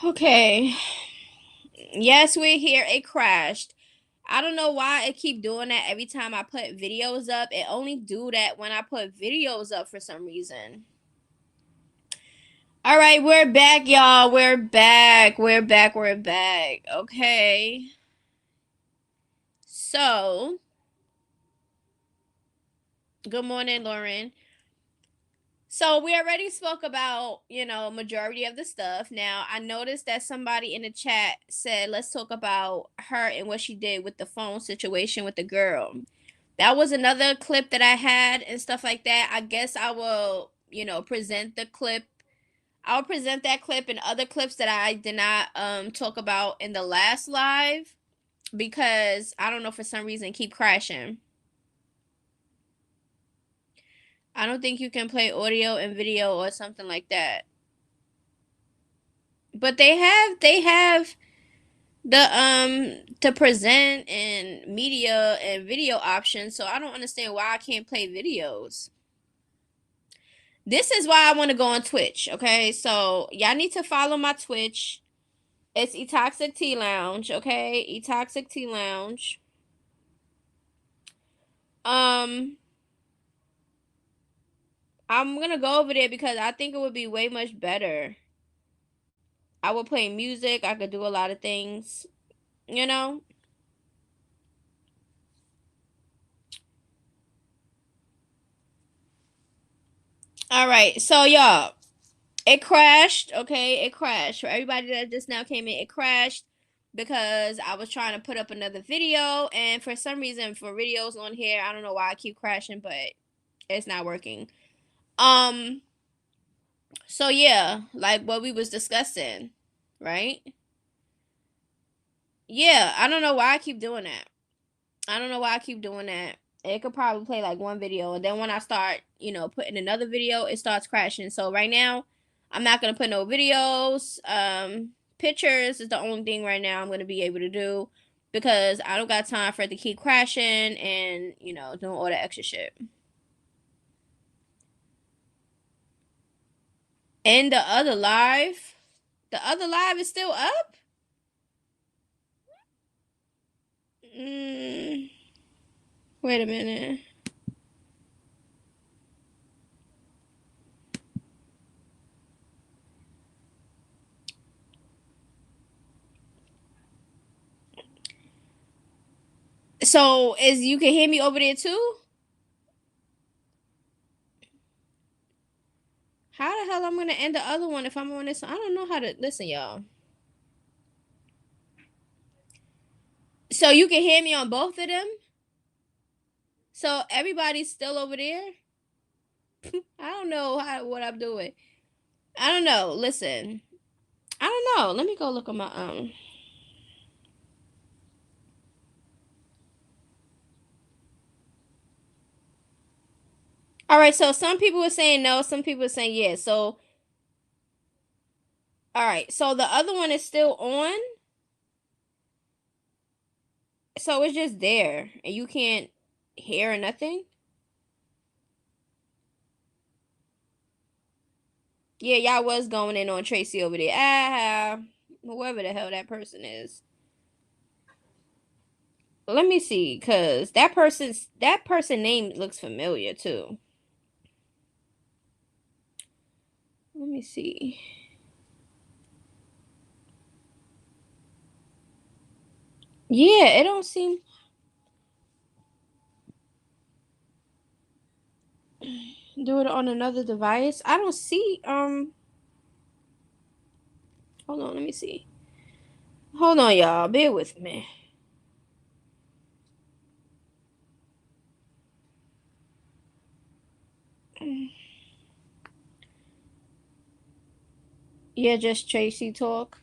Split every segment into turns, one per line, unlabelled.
Okay. Yes, we're here. It crashed. I don't know why it keep doing that every time I put videos up. It only do that when I put videos up for some reason. All right, we're back, y'all. We're back. We're back. We're back. Okay. So, good morning, Lauren. So we already spoke about, majority of the stuff. Now, I noticed that somebody in the chat said, let's talk about her and what she did with the phone situation with the girl. That was another clip that I had and stuff like that. I guess I will, present the clip. I'll present that clip and other clips that I did not talk about in the last live because I don't know, for some reason keep crashing. I don't think you can play audio and video or something like that. But they have the present and media and video options, so I don't understand why I can't play videos. This is why I want to go on Twitch, okay? So y'all need to follow my Twitch. It's Etoxic Tea Lounge, okay? Etoxic Tea Lounge. Um, I'm gonna go over there because I think it would be way much better. I would play music, I could do a lot of things, you know? All right, so y'all, it crashed, okay? It crashed. For everybody that just now came in, it crashed because I was trying to put up another video, and for some reason, for videos on here, I don't know why I keep crashing, but it's not working. Um, so yeah, like what we was discussing, right? Yeah, I don't know why I keep doing that. I don't know why I keep doing that. It could probably play like one video, and then when I start, putting another video, it starts crashing. So right now, I'm not gonna put no videos. Pictures is the only thing right now I'm gonna be able to do because I don't got time for it to keep crashing and doing all the extra shit. And the other live is still up. Mm, wait a minute. So is you can hear me over there too? How the hell I'm gonna end the other one if I'm on this? I don't know how to listen, y'all. So you can hear me on both of them. So everybody's still over there. I don't know what I'm doing. I don't know. Listen, I don't know. Let me go look at my All right. So some people were saying no. Some people were saying yes. So all right. So the other one is still on. So it's just there, and you can't hear or nothing. Yeah, y'all was going in on Tracy over there. Whoever the hell that person is. Let me see, cause that person name looks familiar too. Let me see. Yeah, it don't seem. Do it on another device. I don't see. Hold on. Let me see. Hold on, y'all. Bear with me. Yeah, just Tracy talk.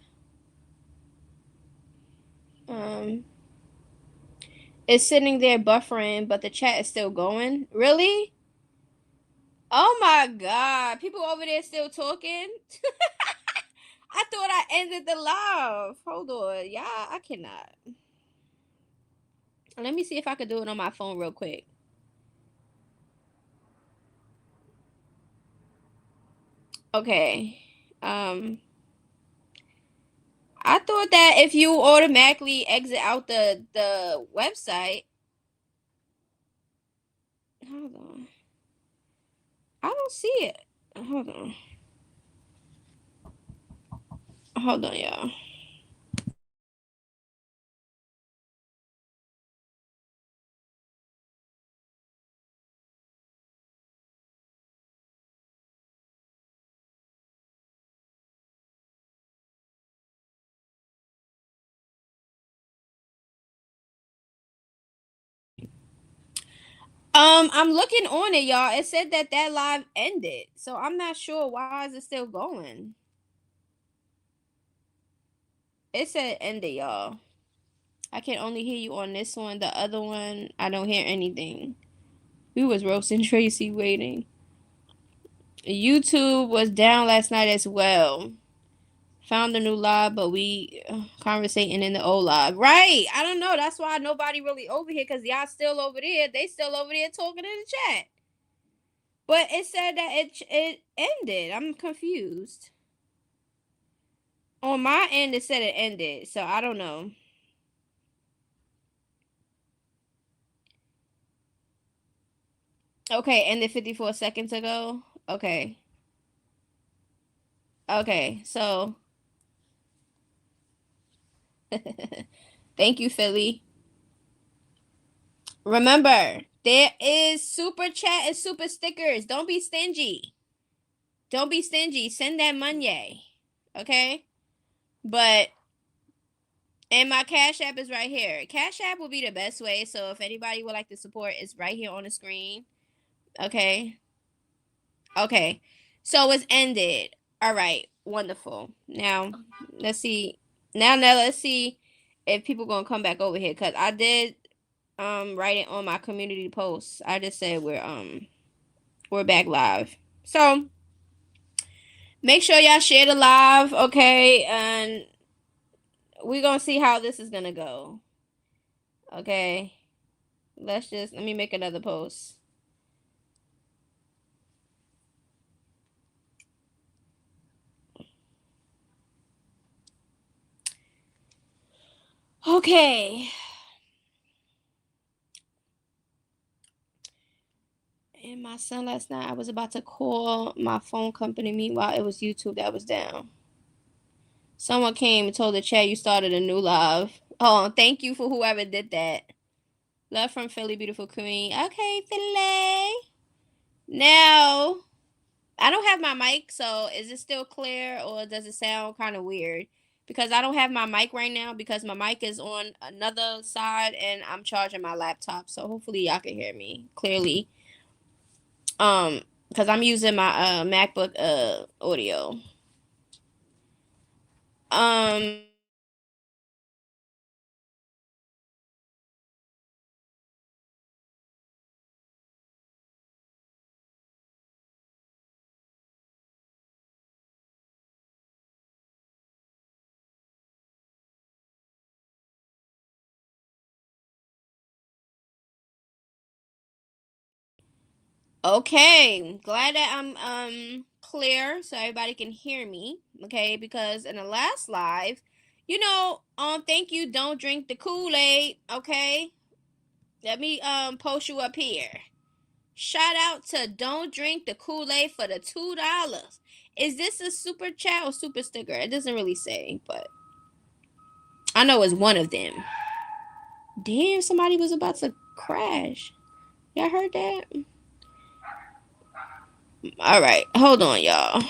Um, it's sitting there buffering, but the chat is still going. Really? Oh my god! People over there still talking. I thought I ended the live. Hold on, y'all. I cannot. Let me see if I could do it on my phone real quick. Okay. Um. I thought that if you automatically exit out the website. Hold on. I don't see it. Hold on. Hold on, y'all. I'm looking on it, y'all. It said that that live ended, so I'm not sure why is it still going. It said ended, y'all. I can only hear you on this one. The other one, I don't hear anything. We was roasting Tracy waiting. YouTube was down last night as well. Found a new live, but we conversating in the old live. Right. I don't know. That's why nobody really over here because y'all still over there. They still over there talking in the chat. But it said that it ended. I'm confused. On my end, it said it ended. So I don't know. Okay, ended 54 seconds ago. Okay. Okay, so thank you, Philly. Remember, there is super chat and super stickers. Don't be stingy. Don't be stingy. Send that money. Okay? But and my Cash App is right here. Cash App will be the best way. So if anybody would like to support, it's right here on the screen. Okay. Okay. So it's ended. All right. Wonderful. Now let's see. Now let's see if people gonna come back over here. Cause I did write it on my community post. I just said we're back live. So make sure y'all share the live, okay? And we're gonna see how this is gonna go. Okay. Let me make another post. Okay. And my son last night, I was about to call my phone company. Meanwhile, it was YouTube that was down. Someone came and told the chat you started a new live. Oh, thank you for whoever did that. Love from Philly, beautiful queen. Okay, Philly. Now, I don't have my mic, so is it still clear or does it sound kind of weird? Because I don't have my mic right now because my mic is on another side and I'm charging my laptop. So hopefully y'all can hear me clearly. Because I'm using my MacBook audio. Um Okay, glad that I'm clear so everybody can hear me. Okay, because in the last live, thank you. Don't drink the Kool-Aid. Okay, let me post you up here. Shout out to Don't Drink the Kool-Aid for the $2. Is this a super chat or super sticker? It doesn't really say, but I know it's one of them. Damn, somebody was about to crash. Y'all heard that? All right, hold on, y'all.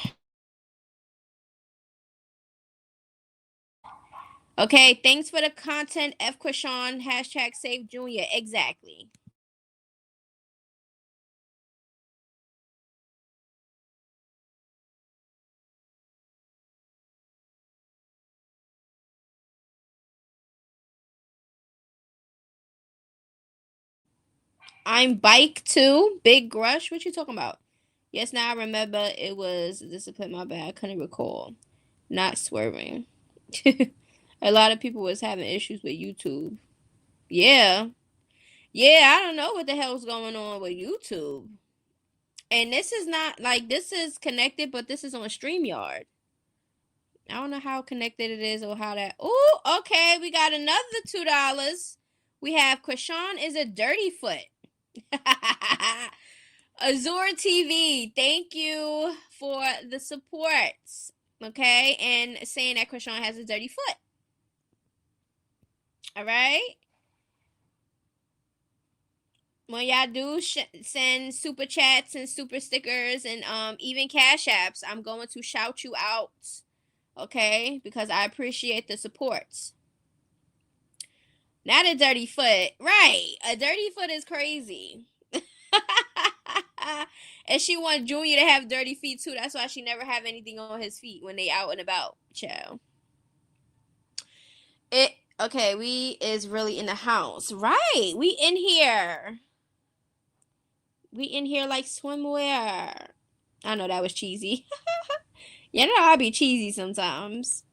Okay, thanks for the content, F. Quishon, hashtag Save Junior. Exactly. I'm Bike too. Big Grush. What you talking about? Yes, now I remember it was discipline. My bad. I couldn't recall. Not swerving. A lot of people was having issues with YouTube. Yeah. Yeah, I don't know what the hell's going on with YouTube. And this is not like this is connected, but this is on StreamYard. I don't know how connected it is or how that. Oh, okay. We got another $2. We have Krishan is a dirty foot. Azure TV, thank you for the support. Okay, and saying that Krishan has a dirty foot. All right. When y'all do send super chats and super stickers and even cash apps, I'm going to shout you out. Okay, because I appreciate the support. Not a dirty foot, right? A dirty foot is crazy. And she want Junior to have dirty feet too. That's why she never have anything on his feet when they out and about. Child. Okay, we is really in the house. Right. We in here. We in here like swimwear. I know that was cheesy. You know I be cheesy sometimes.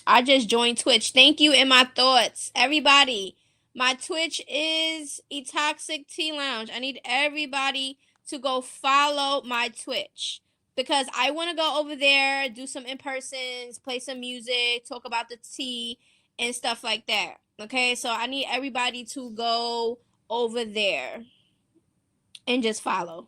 I just joined Twitch. Thank you in my thoughts. Everybody. My Twitch is eToxic Tea Lounge. I need everybody to go follow my Twitch because I want to go over there, do some in-persons, play some music, talk about the tea and stuff like that. Okay, so I need everybody to go over there and just follow.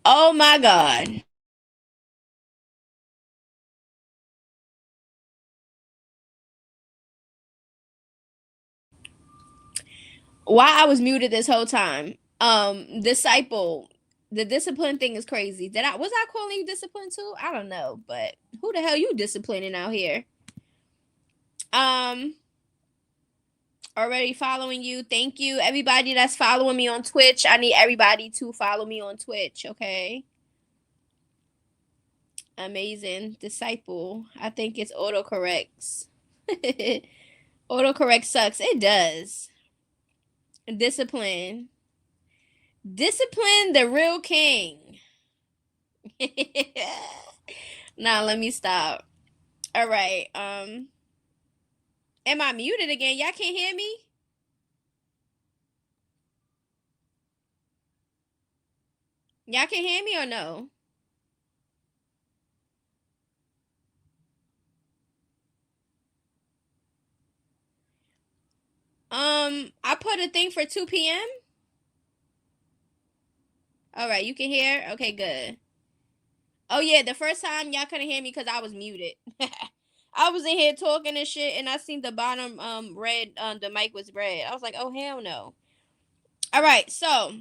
Oh my God. Why I was muted this whole time. Disciple. The discipline thing is crazy. Was I calling you discipline too? I don't know, but who the hell you disciplining out here? Already following you. Thank you. Everybody that's following me on Twitch. I need everybody to follow me on Twitch, okay? Amazing. Disciple. I think it's autocorrects. Autocorrect sucks. It does. Discipline. Discipline the real king. Now let me stop. All right. Am I muted again? Y'all can't hear me? Y'all can hear me or no? I put a thing for 2 p.m. All right, you can hear? Okay, good. Oh yeah, the first time y'all couldn't hear me because I was muted. I was in here talking and shit, and I seen the bottom red the mic was red. I was like, oh hell no. All right, so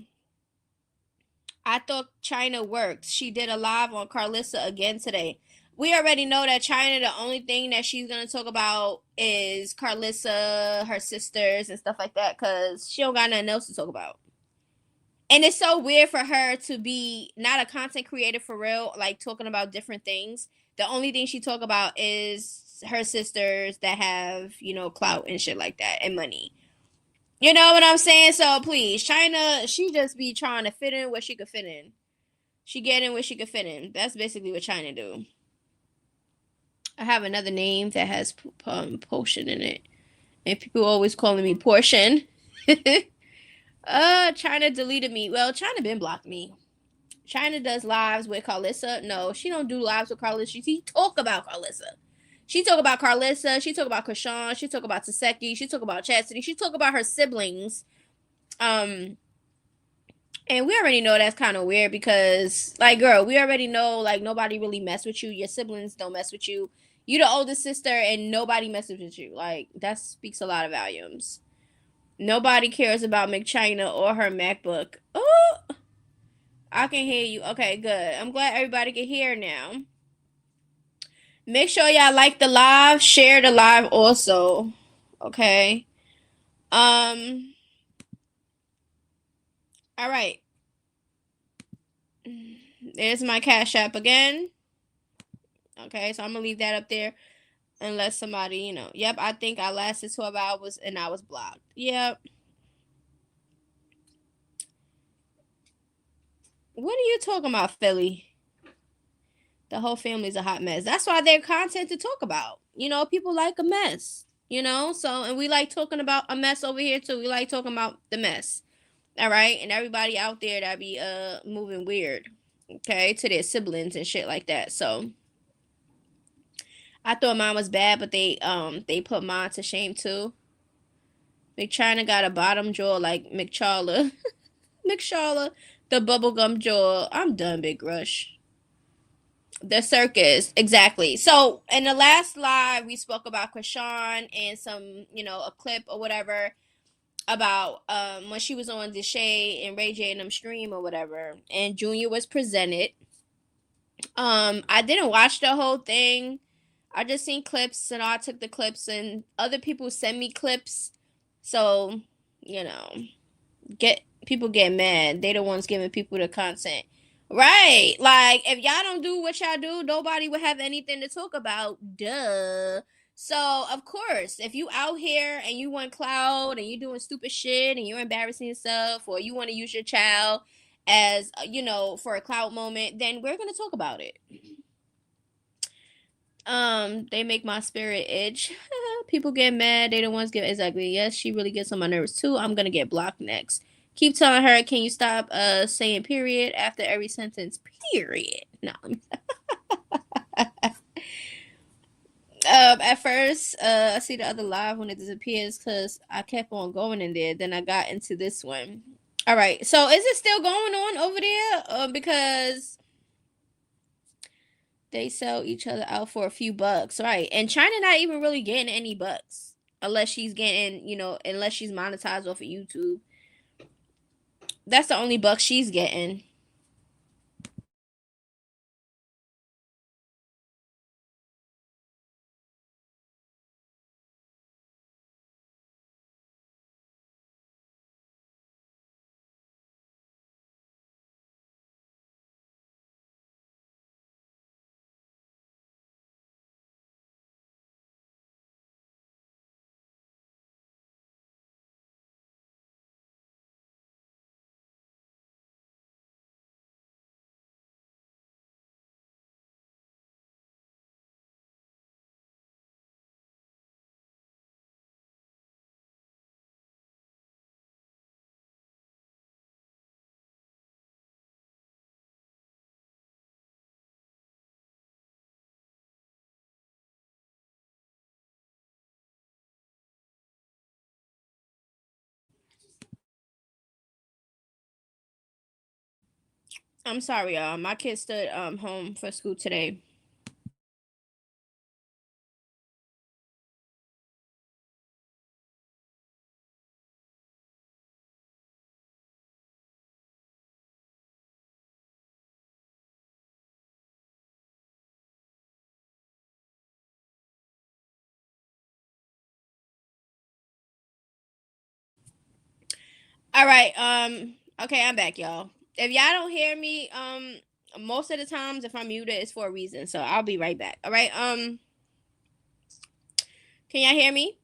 I thought China worked. She did a live on Carlissa again today. We already know that China, the only thing that she's gonna talk about is Carlissa, her sisters, and stuff like that, cause she don't got nothing else to talk about. And it's so weird for her to be not a content creator for real, like talking about different things. The only thing she talk about is her sisters that have, clout and shit like that and money. You know what I'm saying? So please, China, she just be trying to fit in where she could fit in. She get in where she could fit in. That's basically what China do. I have another name that has potion in it, and people always calling me Portion. China deleted me. Well, China been blocked me. China does lives with Carlissa. No, she don't do lives with Carlissa. She talk about Carlissa. She talk about Carlissa. She talk about Krishan. She talk about Taseki. She talk about Chastity. She talk about her siblings. And we already know that's kind of weird because, like, girl, we already know, like, nobody really mess with you. Your siblings don't mess with you. You the oldest sister, and nobody messes with you. Like, that speaks a lot of volumes. Nobody cares about McChina or her MacBook. Oh, I can hear you. Okay, good. I'm glad everybody can hear now. Make sure y'all like the live, share the live also. Okay. All right. There's my Cash App again. Okay, so I'm gonna leave that up there unless somebody, Yep, I think I lasted 12 hours and I was blocked. Yep. What are you talking about, Philly? The whole family's a hot mess. That's why they're content to talk about. People like a mess. So and we like talking about a mess over here too. We like talking about the mess. All right, and everybody out there that be moving weird, okay, to their siblings and shit like that. So I thought mine was bad, but they put mine to shame too. McChina got a bottom jaw like McCharla. McCharla, the bubblegum jaw. I'm done, Big Rush. The circus, exactly. So in the last live, we spoke about Krishan and some, a clip or whatever about when she was on Deshae and Ray J and them stream or whatever, and Junior was presented. I didn't watch the whole thing. I just seen clips and I took the clips and other people send me clips. So, you know, get people get mad. They the ones giving people the content. Right. Like if y'all don't do what y'all do, nobody would have anything to talk about. Duh. So of course, if you out here and you want cloud and you doing stupid shit and you're embarrassing yourself or you want to use your child as for a cloud moment, then we're gonna talk about it. They make my spirit itch. People get mad. They the ones get exactly. Yes, she really gets on my nerves too. I'm gonna get blocked next. Keep telling her, can you stop saying period after every sentence? Period. No. At first, I see the other live when it disappears because I kept on going in there. Then I got into this one. All right. So is it still going on over there? Because they sell each other out for a few bucks, right? And China not even really getting any bucks unless she's getting, unless she's monetized off of YouTube. That's the only buck she's getting. I'm sorry, y'all. My kid stood home for school today. All right. Okay, I'm back, y'all. If y'all don't hear me, most of the times if I'm muted, it's for a reason. So I'll be right back. All right. Can y'all hear me?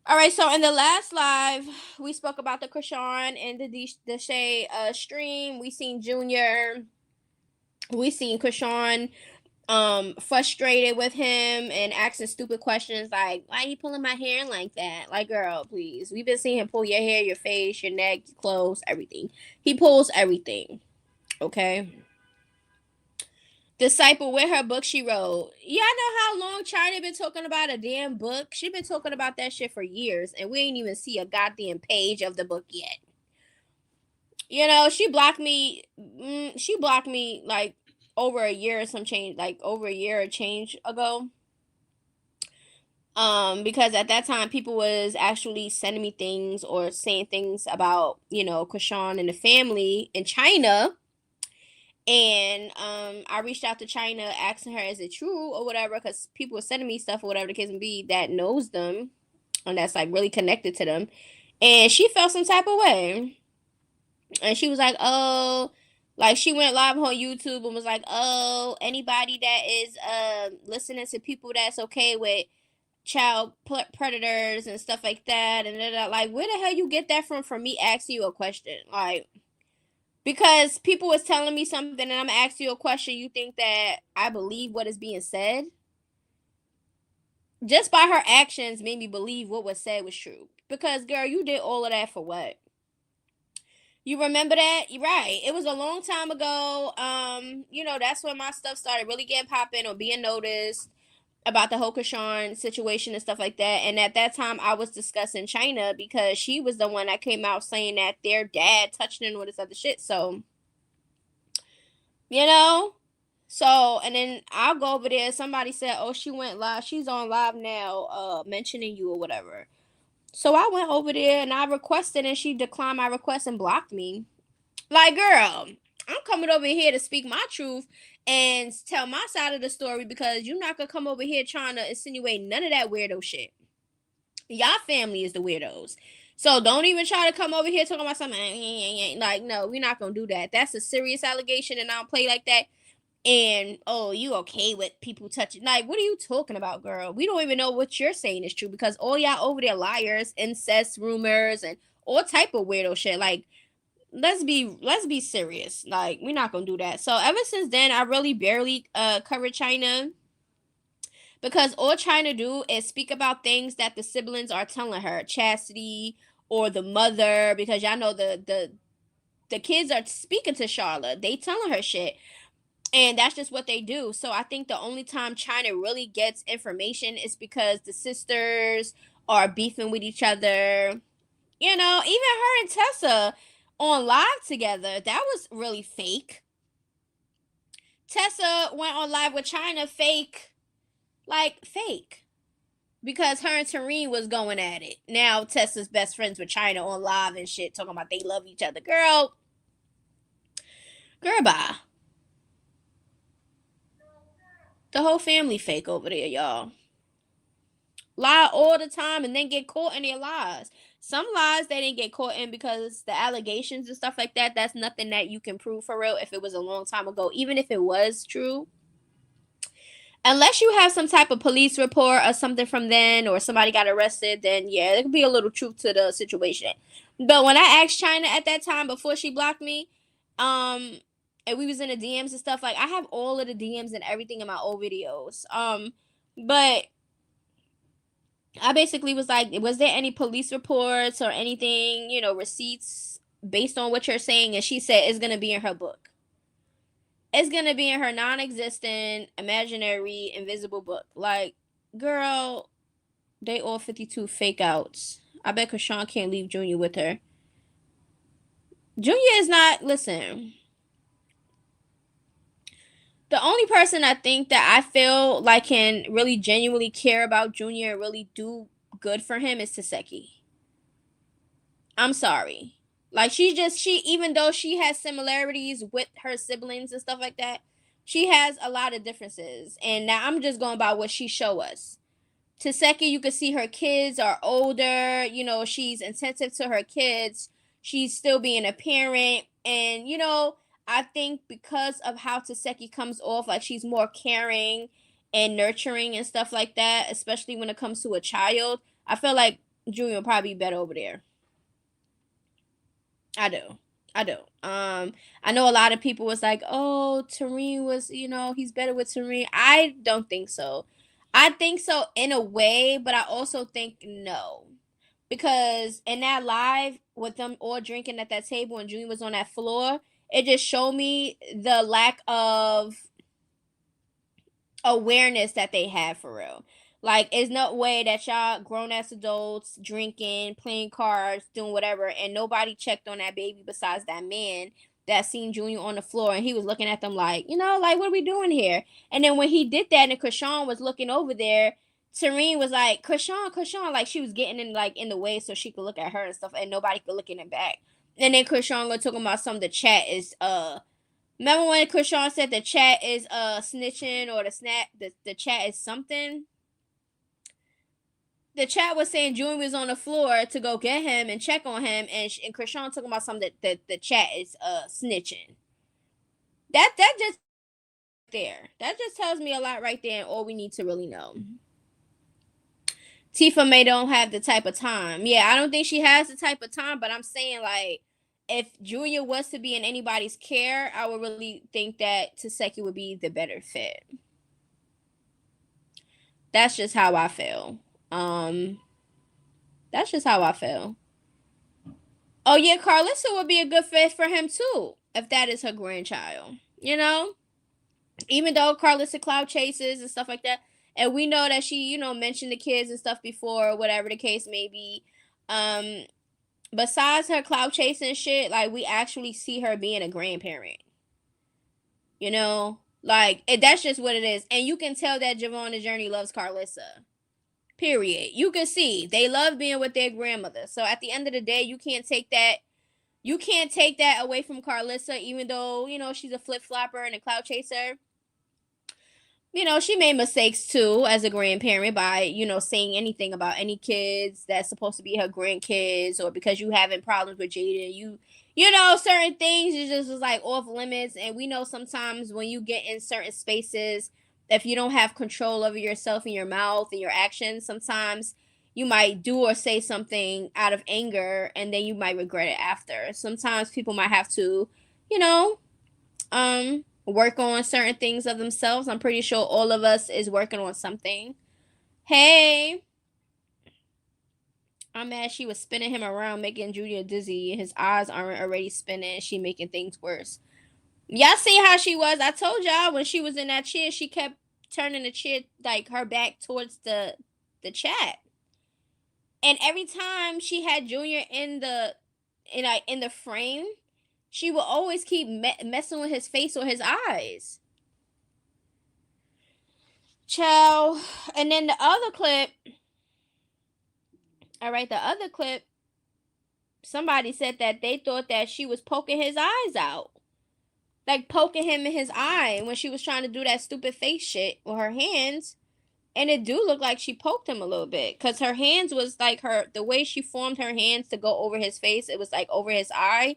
All right. So in the last live, we spoke about the Krishan and the Deshae stream. We seen Junior. We seen Krishan frustrated with him and asking stupid questions like, why are you pulling my hair like that? Like, girl, please. We've been seeing him pull your hair, your face, your neck, your clothes, everything. He pulls everything. Okay. Disciple with her book she wrote. Y'all know how long China been talking about a damn book? She been talking about that shit for years and we ain't even see a goddamn page of the book yet. You know, she blocked me. She blocked me like over a year or some change, like over a year or change ago. Because at that time people was actually sending me things or saying things about, Krishan and the family in China. And I reached out to China asking her, is it true or whatever? Because people were sending me stuff or whatever the case may be that knows them and that's like really connected to them. And she felt some type of way. And she was like, oh, like she went live on YouTube and was like, oh, anybody that is listening to people that's okay with child predators and stuff like that, and like, where the hell you get that from me asking you a question? Like, because people was telling me something and I'm asking you a question, you think that I believe what is being said? Just by her actions made me believe what was said was true. Because girl, you did all of that for what? You remember that? You're right. It was a long time ago. That's when my stuff started really getting popping or being noticed about the whole Krishan situation and stuff like that. And at that time, I was discussing China because she was the one that came out saying that their dad touched her and all this other shit. So, you know, and then I'll go over there. Somebody said, "Oh, she went live. She's on live now, mentioning you or whatever." So I went over there and I requested, and she declined my request and blocked me. Like, girl, I'm coming over here to speak my truth and tell my side of the story because you're not gonna come over here trying to insinuate none of that weirdo shit. Y'all family is the weirdos. So don't even try to come over here talking about something like, no, we're not gonna do that. That's a serious allegation and I don't play like that. And oh, you okay with people touching? Like, what are you talking about, girl? We don't even know what you're saying is true because all y'all over there liars, incest rumors, and all type of weirdo shit. Like, let's be serious. Like, we're not gonna do that. So ever since then, I really barely covered China because all China do is speak about things that the siblings are telling her, Chastity or the mother, because y'all know the kids are speaking to Charlotte. They telling her shit. And that's just what they do. So I think the only time China really gets information is because the sisters are beefing with each other. Even her and Tessa on live together, that was really fake. Tessa went on live with China fake, like fake. Because her and Tareen was going at it. Now Tessa's best friends with China on live and shit, talking about they love each other. Girl, bye. The whole family fake over there, y'all. Lie all the time and then get caught in their lies. Some lies they didn't get caught in because the allegations and stuff like that, that's nothing that you can prove for real if it was a long time ago, even if it was true. Unless you have some type of police report or something from then or somebody got arrested, then yeah, there could be a little truth to the situation. But when I asked China at that time before she blocked me, and we was in the DMs and stuff, like I have all of the DMs and everything in my old videos. But I basically was like, was there any police reports or anything, receipts based on what you're saying? And she said it's gonna be in her book. It's gonna be in her non-existent, imaginary, invisible book. Like, girl, they all 52 fake outs. I bet Krishan can't leave Junior with her. Junior is not. Listen. The only person I think that I feel like can really genuinely care about Junior and really do good for him is Taseki. I'm sorry. Like even though she has similarities with her siblings and stuff like that, she has a lot of differences. And now I'm just going by what she show us. Taseki, you can see her kids are older, she's attentive to her kids. She's still being a parent. And, I think because of how Taseki comes off, like she's more caring and nurturing and stuff like that, especially when it comes to a child, I feel like Junior will probably be better over there. I do. I do. I know a lot of people was like, "Oh, Tareen was, he's better with Tareen." I don't think so. I think so in a way, but I also think no. Because in that live with them all drinking at that table and Junior was on that floor, it just showed me the lack of awareness that they have for real. Like, it's no way that y'all grown ass adults drinking, playing cards, doing whatever, and nobody checked on that baby besides that man that seen Junior on the floor, and he was looking at them like, like, what are we doing here? And then when he did that, and Krishan was looking over there, Serene was like, Krishan, like she was getting in the way so she could look at her and stuff, and nobody could look in it back. And then Krishan was talking about some of the chat is remember when Krishan said the chat is snitching, or the chat is something? The chat was saying Junior was on the floor to go get him and check on him, and Krishan talking about something that the chat is snitching. That just tells me a lot right there, and all we need to really know. Tifa may don't have the type of time. Yeah, I don't think she has the type of time, but I'm saying, like, if Junior was to be in anybody's care, I would really think that Taseki would be the better fit. That's just how I feel. That's just how I feel. Oh yeah, Carlissa would be a good fit for him too, if that is her grandchild. Even though Carlissa cloud chases and stuff like that, and we know that she, mentioned the kids and stuff before, whatever the case may be. Besides her cloud chasing shit, like, we actually see her being a grandparent. Like, that's just what it is, and you can tell that Javon the Journey loves Carlissa. Period. You can see they love being with their grandmother. So at the end of the day, you can't take that. You can't take that away from Carlissa, even though she's a flip flopper and a cloud chaser. She made mistakes too as a grandparent by saying anything about any kids that's supposed to be her grandkids, or because you having problems with Jada, certain things it just was like off limits. And we know sometimes when you get in certain spaces, if you don't have control over yourself and your mouth and your actions, sometimes you might do or say something out of anger, and then you might regret it after. Sometimes people might have to, work on certain things of themselves. I'm pretty sure all of us is working on something. Hey, I'm mad she was spinning him around, making Junior dizzy. His eyes aren't already spinning. She making things worse. Y'all see how she was? I told y'all when she was in that chair, she kept turning the chair, like, her back towards the chat. And every time she had Junior in the frame, she will always keep messing with his face or his eyes. Ciao. And then the other clip. All right, the other clip. Somebody said that they thought that she was poking his eyes out. Like, poking him in his eye when she was trying to do that stupid face shit with her hands. And it do look like she poked him a little bit. Because her hands was like the way she formed her hands to go over his face, it was like over his eye.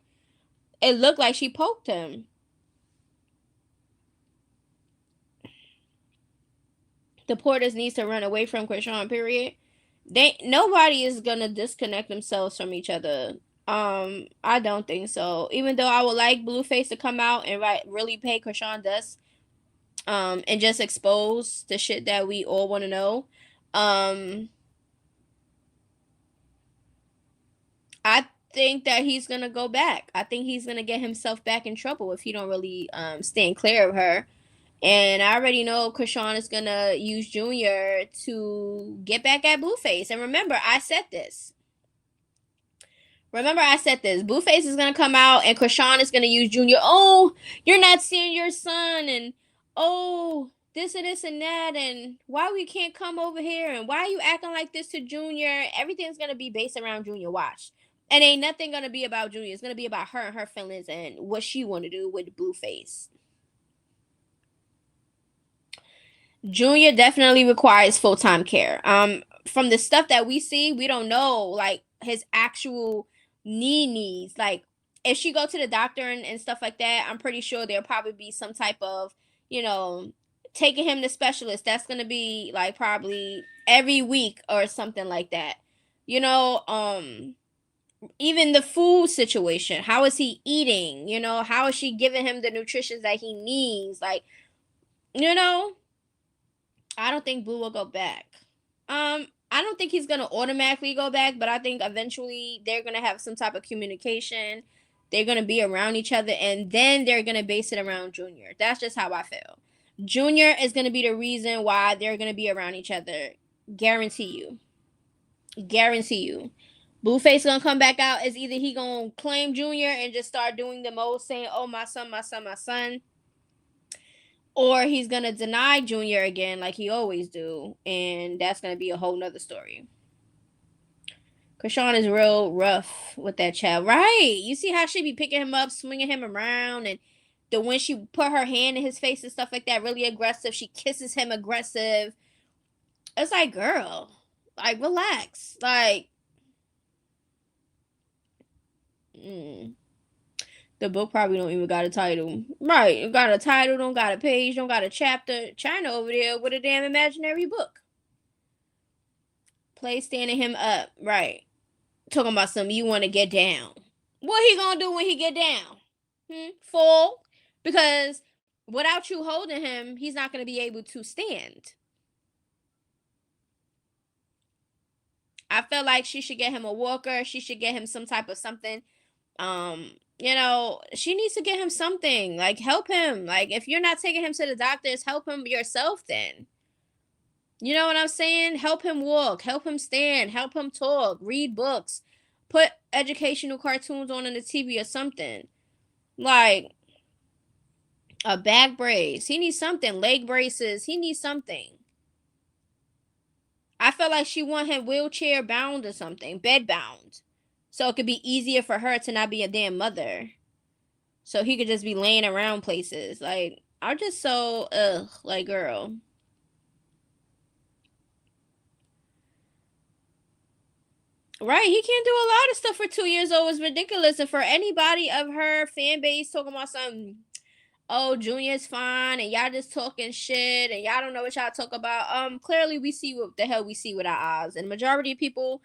It looked like she poked him. The Porters needs to run away from Krishan, period. Nobody is gonna disconnect themselves from each other. I don't think so. Even though I would like Blueface to come out and really pay Krishan dust, and just expose the shit that we all want to know. I think that he's gonna go back. I think he's gonna get himself back in trouble if he don't really stand clear of her. And I already know Krishan is gonna use Junior to get back at Blueface. And remember, I said this. Blueface is gonna come out, and Krishan is gonna use Junior. Oh, you're not seeing your son, and oh, this and this and that, and why we can't come over here, and why are you acting like this to Junior? Everything's gonna be based around Junior. Watch. And ain't nothing gonna be about Junior. It's gonna be about her and her feelings and what she want to do with Blueface. Junior definitely requires full-time care. From the stuff that we see, we don't know like his actual needs. Like, if she go to the doctor and stuff like that, I'm pretty sure there'll probably be some type of, taking him to specialist. That's gonna be like probably every week or something like that. Even the food situation. How is he eating? How is she giving him the nutrition that he needs? Like, I don't think Blue will go back. I don't think he's gonna automatically go back, but I think eventually they're gonna have some type of communication. They're gonna be around each other, and then they're gonna base it around Junior. That's just how I feel. Junior is gonna be the reason why they're gonna be around each other. Guarantee you. Guarantee you. Blueface gonna come back out as either he gonna claim Junior and just start doing the most, saying, "Oh, my son, my son, my son," or he's gonna deny Junior again like he always do, and that's gonna be a whole nother story. Krishan is real rough with that child, right? You see how she be picking him up, swinging him around, and the when she put her hand in his face and stuff like that, really aggressive. She kisses him aggressive. It's like, girl, like relax, like. Mm. The book probably don't even got a title. Right. It got a title, don't got a page, don't got a chapter. China over there with a damn imaginary book. Play standing him up. Right. Talking about something you want to get down. What he gonna do when he get down? Fall? Because without you holding him, he's not gonna be able to stand. I feel like she should get him a walker. She should get him some type of something. She needs to get him something. Like help him. Like if you're not taking him to the doctors, help him yourself then. You know what I'm saying? Help him walk, help him stand, help him talk, read books, put educational cartoons on the TV or something. Like a back brace. He needs something. Leg braces. He needs something. I feel like she want him wheelchair bound or something, bed bound. So it could be easier for her to not be a damn mother. So he could just be laying around places. Like, I'm just so, like, girl. Right, he can't do a lot of stuff for 2 years old. It's ridiculous. And for anybody of her fan base talking about something, oh, Junior's fine, and y'all just talking shit, and y'all don't know what y'all talk about. Clearly we see what the hell we see with our eyes. And majority of people,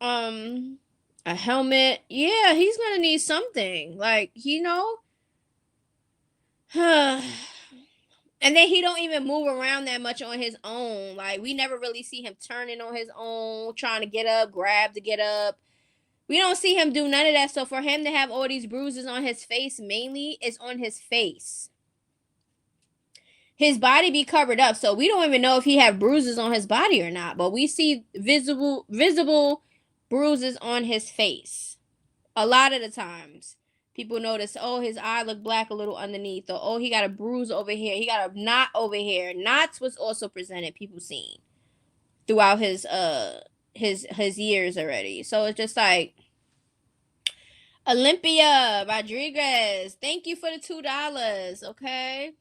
a helmet, yeah, he's gonna need something. Like, and then he don't even move around that much on his own. Like, we never really see him turning on his own, trying to get up, grab to get up. We don't see him do none of that. So for him to have all these bruises on his face, mainly, is on his face. His body be covered up, so we don't even know if he have bruises on his body or not. But we see visible bruises on his face. A lot of the times, people notice, oh, his eye look black a little underneath, or oh, he got a bruise over here, he got a knot over here. Knots was also presented, people seen throughout his years already. So it's just like, Olympia Rodriguez, thank you for the $2. Okay.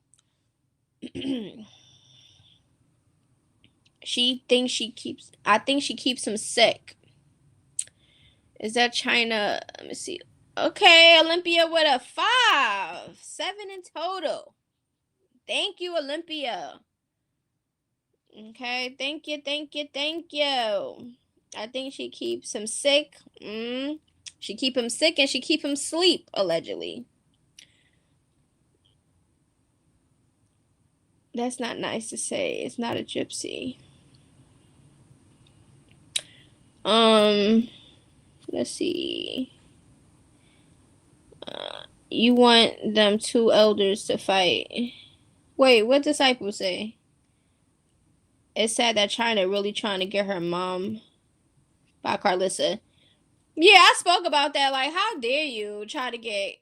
I think she keeps him sick. Is that China? Let me see. Okay, Olympia with a 5. 7 in total. Thank you, Olympia. Okay, thank you, thank you, thank you. I think she keeps him sick. She keep him sick and she keep him sleep, allegedly. That's not nice to say. It's not a gypsy. Let's see. You want them 2 elders to fight. Wait, what disciple say? It's sad that China really trying to get her mom by Carlissa. Yeah, I spoke about that. Like, how dare you try to get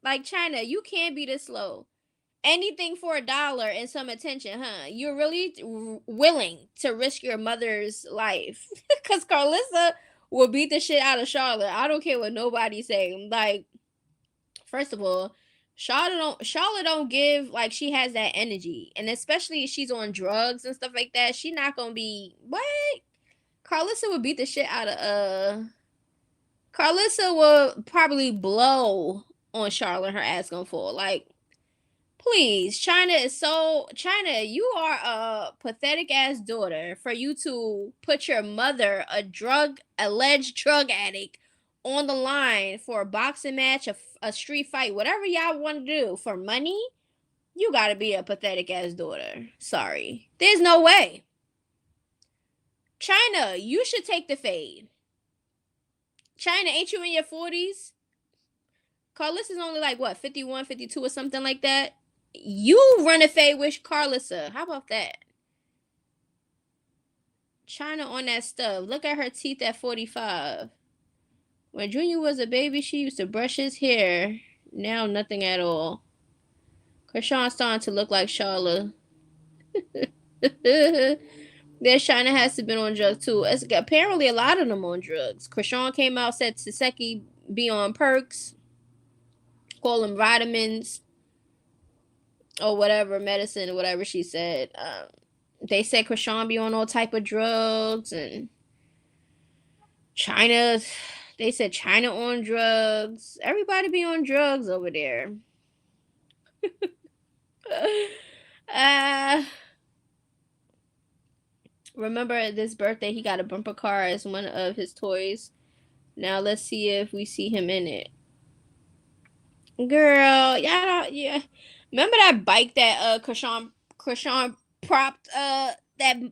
like, China, you can't be this slow. Anything for $1 and some attention, huh? You're really willing to risk your mother's life. Because Carlissa will beat the shit out of Charlotte. I don't care what nobody say. Like, first of all, Charlotte don't give, like, she has that energy. And especially if she's on drugs and stuff like that, she not gonna be, what? Carlissa would beat the shit out of, Carlissa will probably blow on Charlotte. Her ass gonna fall. Like, please, China, you are a pathetic ass daughter for you to put your mother, alleged drug addict, on the line for a boxing match, a street fight, whatever y'all want to do for money. You gotta be a pathetic ass daughter. Sorry. There's no way. China, you should take the fade. China, ain't you in your 40s? Carlissa's only like, what, 51, 52 or something like that? You run a fade with Carlissa. How about that? China on that stuff. Look at her teeth at 45. When Junior was a baby, she used to brush his hair. Now nothing at all. Krishan's starting to look like Charlotte. Then China has to been on drugs too. It's apparently a lot of them on drugs. Krishan came out, said Saseki be on perks, call them vitamins or whatever, medicine or whatever she said. They said Krishan be on all type of drugs, and China, they said China on drugs. Everybody be on drugs over there. uh Remember this birthday he got a bumper car as one of his toys. Now let's see if we see him in it. Girl, yeah. Remember that bike that Krishan propped that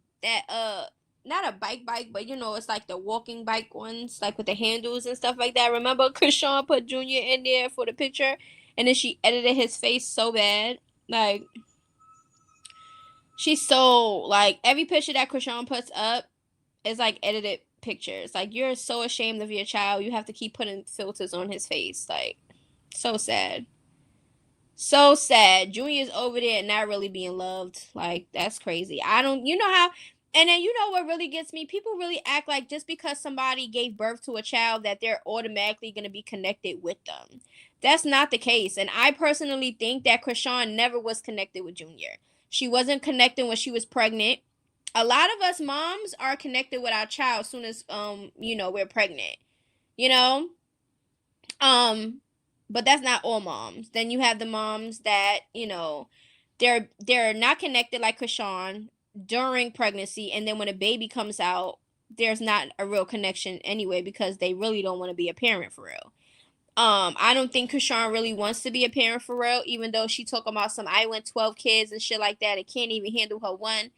not a bike, but you know it's like the walking bike ones, like with the handles and stuff like that. Remember Krishan put Junior in there for the picture, and then she edited his face so bad. Like she's so like every picture that Krishan puts up is like edited pictures. Like you're so ashamed of your child, you have to keep putting filters on his face. Like so sad. So sad. Junior's over there and not really being loved. Like, that's crazy. I don't, you know how, and then you know what really gets me? People really act like just because somebody gave birth to a child that they're automatically going to be connected with them. That's not the case. And I personally think that Krishan never was connected with Junior. She wasn't connected when she was pregnant. A lot of us moms are connected with our child as soon as, we're pregnant. You know? Um, but that's not all moms. Then you have the moms that, they're not connected like Krishan during pregnancy, and then when a baby comes out, there's not a real connection anyway because they really don't want to be a parent for real. I don't think Krishan really wants to be a parent for real, even though she talking about some I went 12 kids and shit like that and can't even handle her one.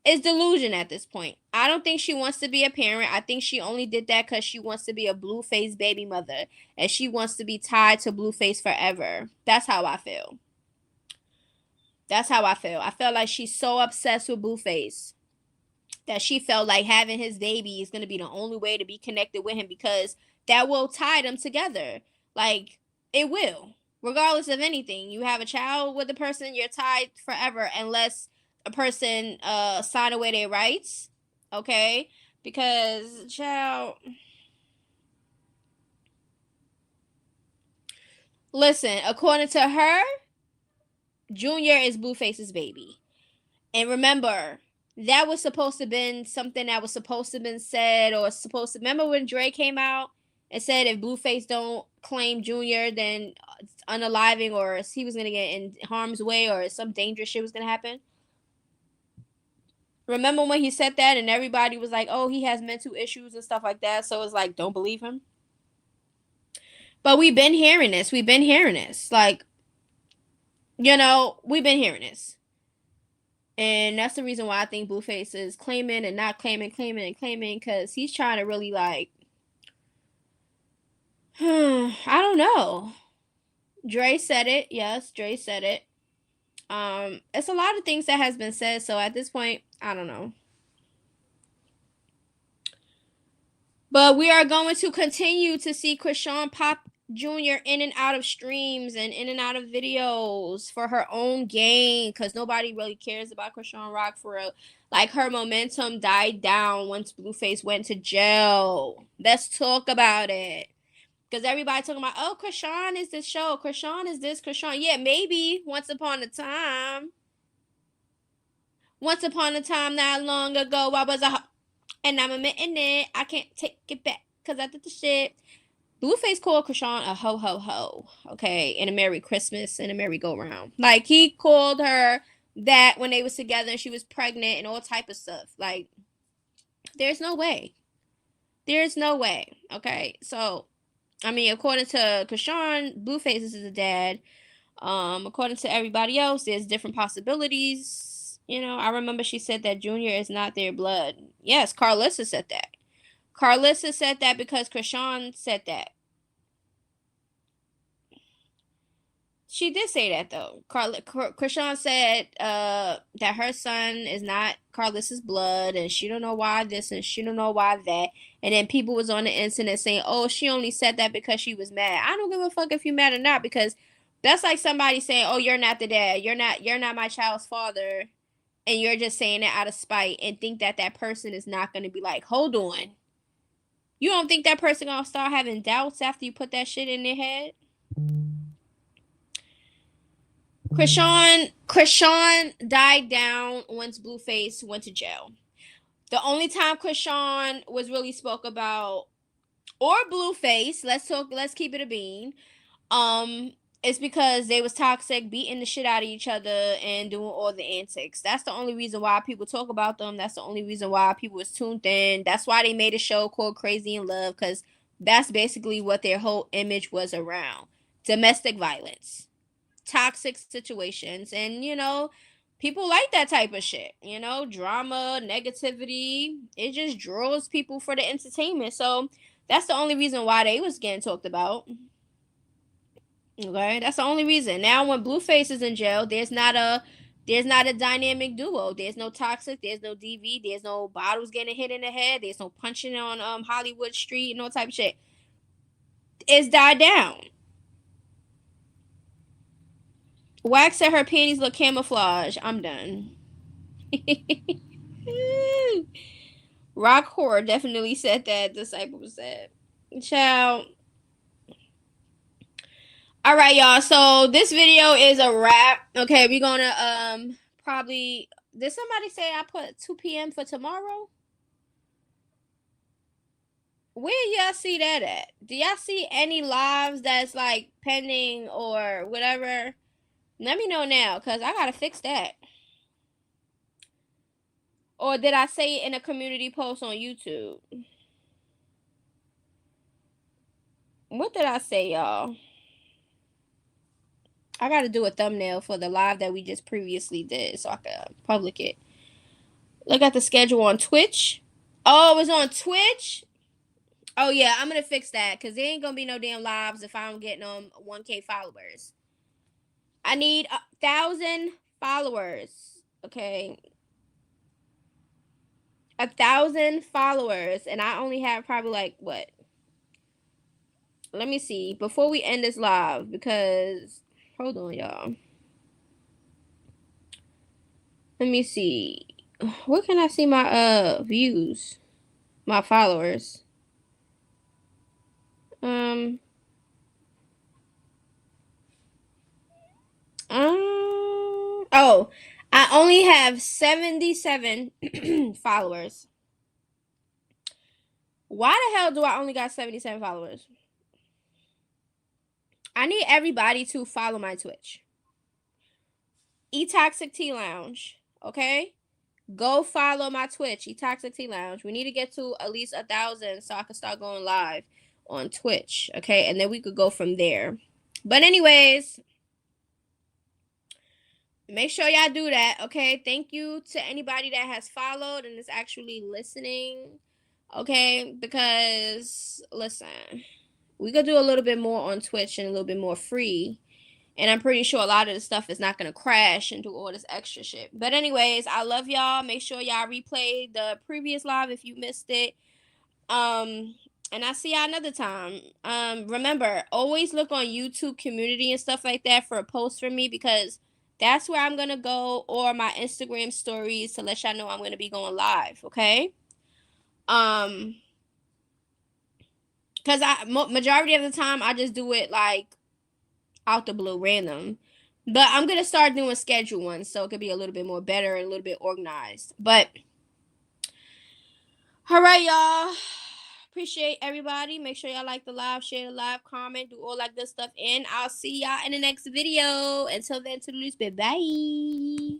It's delusion at this point. I don't think she wants to be a parent. I think she only did that because she wants to be a Blueface baby mother and she wants to be tied to Blueface forever. That's how I feel. That's how I feel. I feel like she's so obsessed with Blueface that she felt like having his baby is going to be the only way to be connected with him because that will tie them together. Like, it will. Regardless of anything. You have a child with a person, you're tied forever unless a person sign away their rights, okay? Because child, listen, according to her, Junior is Blueface's baby. And remember, that was supposed to have been something that was supposed to have been said or supposed to remember when Dre came out and said if Blueface don't claim Junior, then unaliving or he was gonna get in harm's way or some dangerous shit was gonna happen. Remember when he said that and everybody was like, oh, he has mental issues and stuff like that. So it's like, don't believe him. But we've been hearing this. We've been hearing this. Like, we've been hearing this. And that's the reason why I think Blueface is claiming and not claiming, claiming and claiming, because he's trying to really like, I don't know. Dre said it. Yes, Dre said it. It's a lot of things that has been said. So at this point, I don't know. But we are going to continue to see Krishan pop Jr. in and out of streams and in and out of videos for her own gain because nobody really cares about Krishan Rock for real. Like her momentum died down once Blueface went to jail. Let's talk about it. Because everybody talking about, oh, Krishan is this show. Krishan is this. Krishan. Yeah, maybe once upon a time. Once upon a time, not long ago, I was a and I'm admitting it. I can't take it back because I did the shit. Blueface called Krishan a ho ho ho, okay, and a Merry Christmas and a merry go round. Like he called her that when they was together and she was pregnant and all type of stuff. Like, there's no way. There's no way. Okay, so I mean, according to Krishan, Blueface is the dad. According to everybody else, there's different possibilities. I remember she said that Junior is not their blood. Yes, Carlissa said that. Carlissa said that because Krishan said that. She did say that though. Krishan said that her son is not Carlos's blood, and she don't know why this and she don't know why that. And then people was on the internet saying, "Oh, she only said that because she was mad." I don't give a fuck if you mad or not, because that's like somebody saying, "Oh, you're not the dad. You're not my child's father," and you're just saying it out of spite and think that that person is not going to be like, "Hold on." You don't think that person gonna start having doubts after you put that shit in their head? Krishan died down once Blueface went to jail. The only time Krishan was really spoke about, or Blueface, let's keep it a bean. It's because they was toxic, beating the shit out of each other and doing all the antics. That's the only reason why people talk about them. That's the only reason why people was tuned in. That's why they made a show called Crazy in Love, because that's basically what their whole image was around. Domestic violence, toxic situations, and people like that type of shit. Drama, negativity. It just draws people for the entertainment. So that's the only reason why they was getting talked about. Okay, that's the only reason. Now when Blueface is in jail, there's not a dynamic duo. There's no toxic, there's no DV, there's no bottles getting hit in the head, there's no punching on Hollywood Street, no type of shit. It's died down. Wax said her panties look camouflage. I'm done. Rock Horror definitely said that. Disciple said. Child. All right, y'all. So this video is a wrap. Okay, we're gonna probably. Did somebody say I put 2 p.m. for tomorrow? Where y'all see that at? Do y'all see any lives that's like pending or whatever? Let me know now, cause I gotta fix that. Or did I say it in a community post on YouTube? What did I say, y'all? I gotta do a thumbnail for the live that we just previously did so I can public it. Look at the schedule on Twitch. Oh, it was on Twitch? Oh yeah, I'm gonna fix that because there ain't gonna be no damn lives if I don't get 1K followers. I need 1,000 followers. Okay. 1,000 followers, and I only have probably like what? Let me see before we end this live, because hold on, y'all. Let me see. Where can I see my views? My followers. Oh, I only have 77 followers. Why the hell do I only got 77 followers? I need everybody to follow my Twitch. eToxic Tea Lounge. Okay? Go follow my Twitch, eToxic Tea Lounge. We need to get to at least 1,000 so I can start going live on Twitch. Okay? And then we could go from there. But anyways, make sure y'all do that. Okay? Thank you to anybody that has followed and is actually listening. Okay? Because, listen, we could do a little bit more on Twitch and a little bit more free. And I'm pretty sure a lot of the stuff is not going to crash and do all this extra shit. But anyways, I love y'all. Make sure y'all replay the previous live if you missed it. And I'll see y'all another time. Remember, always look on YouTube community and stuff like that for a post from me, because that's where I'm going to go, or my Instagram stories to let y'all know I'm going to be going live. Okay? Because majority of the time, I just do it like out the blue, random. But I'm gonna start doing scheduled ones so it could be a little bit more better and a little bit organized. But all right, y'all. Appreciate everybody. Make sure y'all like the live, share the live, comment, do all that good stuff. And I'll see y'all in the next video. Until then, to the loose bit. Bye.